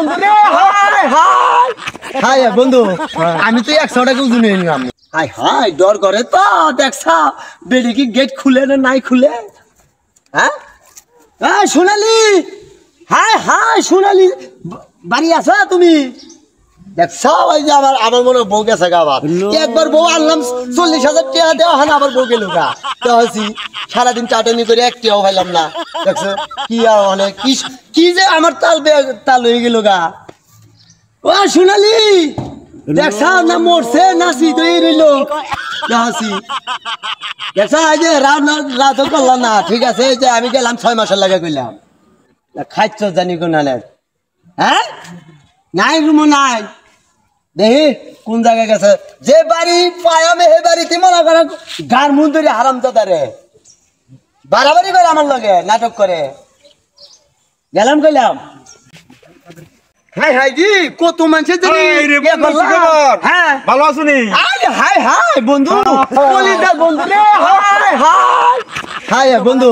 বন্ধু রে high high high বন্ধু আমি তো 100 টাকা ওজন নিলাম হাই হাই ডর করে তো দেখছা বেডি কি গেট খুলে না নাই খুলে হ্যাঁ এই সোনালি হাই হাই সোনালি বাড়ি আছো তুমি দেখছো ওই যে আমার মনে বউ গেছে আবার একবার বউ আনলাম 40,000 টাকা দেওয়া হয় না আবার বউ গেল গা দেওয়াছি সারাদিন চাটনি করে একটিও খাইলাম না দেখছো কি আর অনেক কি যে আমার তাল হয়ে গেল গা ও সোনালি দেখছো না মরছে না সিধই রইল দেওয়াছি দেখছো এই যে রাত করলাম না ঠিক আছে এই যে আমি গেলাম 6 মাসের লাগে কইলাম খাইছ জানি কোন হ্যাঁ নাই রুমো নাই দেখি কোন জায়গায় গেছে যে বাড়ি পায় আমি সেই বাড়িতে মনে করেন গার মুন ধরে হারাম দাদারে বাড়াবাড়ি করে আমার লগে নাটক করে গেলাম কইলাম হাই হাই জি কত মানুষের জানি হ্যাঁ ভালো আছুনি আরে হাই হাই বন্ধু কলিজার বন্ধু রে হাই হাই হাই বন্ধু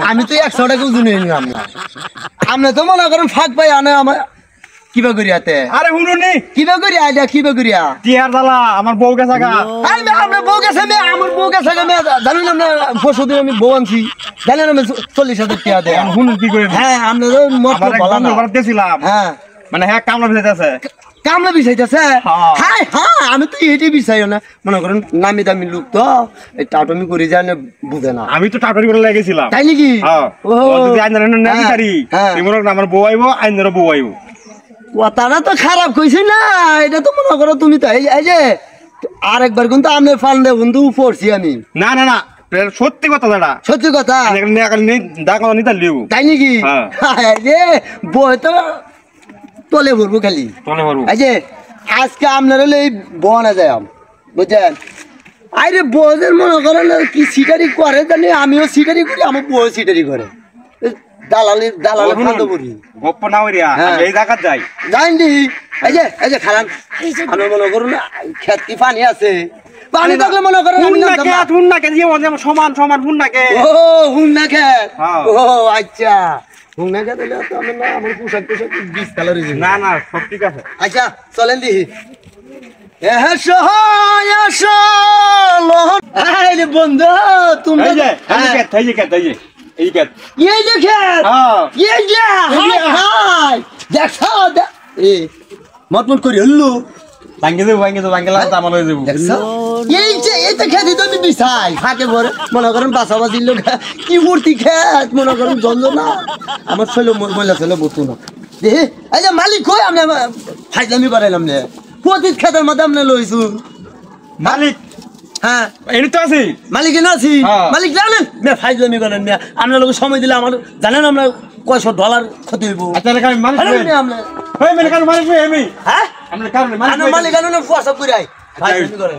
আমি তো 100 টাকা ওজন নিলাম না আপনি তো মনে করেন ফাঁক পাই আনে আমার কিবা করিয়াতে আরে হুনুনি কিবা করিয়া আইডা কিবা করিয়া টিয়ার দালা আমার বউ গেছে গা আই মে আমরা বউ গেছে মে আমার বউ গেছে মে জানেন না পরশুদিন আমি বউ আনছি জানেন আমি 40,000 টাকা দেয় হুনুন কি করে হ্যাঁ আমরা তো মত বলা না দিয়েছিলাম হ্যাঁ মানে হ্যাঁ কামলা ভিজাইতেছে কামলা বিছাইতেছে হাই হ্যাঁ আমি তো এটি বিছাইও না মনে করেন নামি দামি লোক তো এই টাটমি করে যায় না বুঝে না আমি তো টাটরি করে লেগেছিলাম তাই নাকি ও যদি আইন না বিচারি ইমরক না আমার বউ আইবো আইনের বউ আইবো কথাটা তো খারাপ কইছে না এটা তো মনে করো তুমি তো এই যে আরেকবার কিন্তু আমি ফান্ডে বন্ধু পড়ছি আমি না না না সত্যি কথা দাদা সত্যি কথা তাই নাকি এই যে বই তো তলে ভরবো খালি এই যে আজকে আপনার হলে এই বনা যায় বুঝছেন আরে বউদের মনে করেন কি সিটারি করে জানি আমিও সিটারি করি আমার বউ সিটারি করে দালালি ফাঁদো করি গপ্প না হইয়া এই জায়গা যাই জানি এই যে খালান আমি মনে করুন ক্ষেত কি পানি আছে পানি থাকলে মনে করেন সমান সমান হুন্নাকে ও হুন্নাকে ও আচ্ছা হুন্নাকে দিলে তো আমি না আমার পোশাক 20 কালার না না সব ঠিক আছে আচ্ছা চলেন দিহি বন্ধু তুমি মতমত করি হল্লু ভাঙ্গে যাবো এই যে এইটা খেতে তো আমি বিছাই ফাঁকে ভরে মনে করেন বাসাবাসির লোক কি মূর্তি খেত মনে করেন যন্ত্রণা আমার ছেলে মহিলা ছেলে বসু না দেখি এই যে মালিক কই আমি ফাইজলামি করাইলাম নে প্রতি খেতের মধ্যে আপনি লইছু মালিক হ্যাঁ এনে তো আছি মালিক এনে আছি মালিক জানেন মে ফাইজলামি করেন মে আপনার লোক সময় দিলে আমার জানেন আমরা $100 ক্ষতি হইব আচ্ছা আমি মালিক হই মানে কারণ মালিক আমি হ্যাঁ আমরা কারণ মালিক মালিক আনো না ফসব কইরাই ফাইজলামি করেন